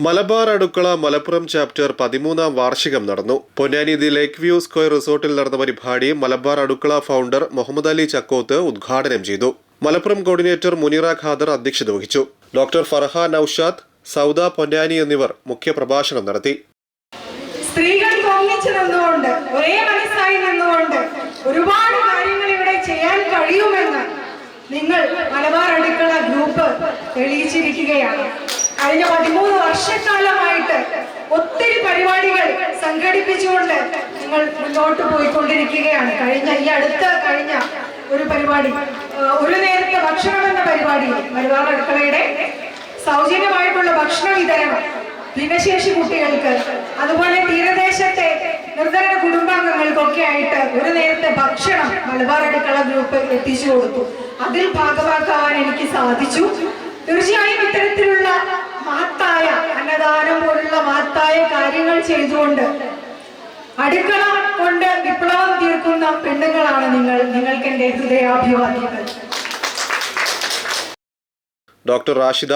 മലബാർ അടുക്കള മലപ്പുറം ചാപ്റ്റർ 13ാം വാർഷികം നടന്നു. Ponnani the lake view square റിസോർട്ടിൽ നടന്ന പരിപാടി മലബാർ അടുക്കള ഫൗണ്ടർ മുഹമ്മദ് അലി ചക്കോത്ത് ഉദ്ഘാടനം ചെയ്തു. മലപ്പുറം കോർഡിനേറ്റർ മുനീറ ഖാദർ അധ്യക്ഷത വഹിച്ചു. ഡോക്ടർ ഫർഹാൻ നൌഷാദ്, സൗദ പൊന്നാനി എന്നിവർ മുഖ്യപ്രഭാഷണം നടത്തി. സ്ത്രീകൾ ഒന്നിച്ചു നിന്നുകൊണ്ട് ഒരേ മനസ്സായി നിന്നുകൊണ്ട് ഒരുപാട് കാര്യങ്ങൾ ഇവിടെ ചെയ്യാൻ കഴിയുമെന്ന് നിങ്ങൾ മലബാർ അടുക്കള ഗ്രൂപ്പ് തെളിയിച്ചിരിക്കുകയാണ്. കഴിഞ്ഞ 13 വർഷക്കാലമായിട്ട് ഒത്തിരി പരിപാടികൾ സംഘടിപ്പിച്ചുകൊണ്ട് നിങ്ങൾ മുന്നോട്ട് പോയിക്കൊണ്ടിരിക്കുകയാണ്. കഴിഞ്ഞ ഒരു പരിപാടി, ഒരു നേരത്തെ ഭക്ഷണം എന്ന പരിപാടി, മലബാർ അടുക്കളയുടെ സൗജന്യമായിട്ടുള്ള ഭക്ഷണ വിതരണം ഭിന്നശേഷി കുട്ടികൾക്ക്, അതുപോലെ തീരദേശത്തെ നിർധന കുടുംബാംഗങ്ങൾക്കൊക്കെ ആയിട്ട് ഒരു നേരത്തെ ഭക്ഷണം മലബാർ അടുക്കള ഗ്രൂപ്പ് എത്തിച്ചു കൊടുത്തു. അതിൽ ഭാഗമാക്കാൻ എനിക്ക് സാധിച്ചു. തീർച്ചയായും ഇത്തരത്തിലുള്ള മഹത്തായ അന്നദാനം പോലുള്ള മഹത്തായ കാര്യങ്ങൾ ചെയ്തുകൊണ്ട് അടുക്കള കൊണ്ട് വിപ്ലവം തീർക്കുന്ന പെണ്ണുങ്ങളാണ് നിങ്ങൾക്ക് എന്റെ ഹൃദയാഭിവാദ്യങ്ങൾ. ഡോക്ടർ റാഷിദ,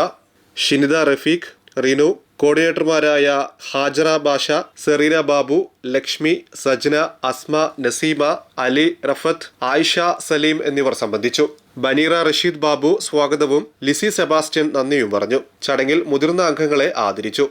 ഷിനിദ റഫീഖ്, റിനു, കോർഡിനേറ്റർമാരായ ഹാജറ ബാഷ, സെറീന ബാബു, ലക്ഷ്മി, സജ്ന, അസ്മ, നസീമ, അലി, റഫത്ത്, ആയിഷ സലീം എന്നിവർ സംബന്ധിച്ചു. ബനീറ റഷീദ് ബാബു സ്വാഗതവും ലിസി സെബാസ്റ്റ്യൻ നന്ദിയും പറഞ്ഞു. ചടങ്ങിൽ മുതിർന്ന അംഗങ്ങളെ ആദരിച്ചു.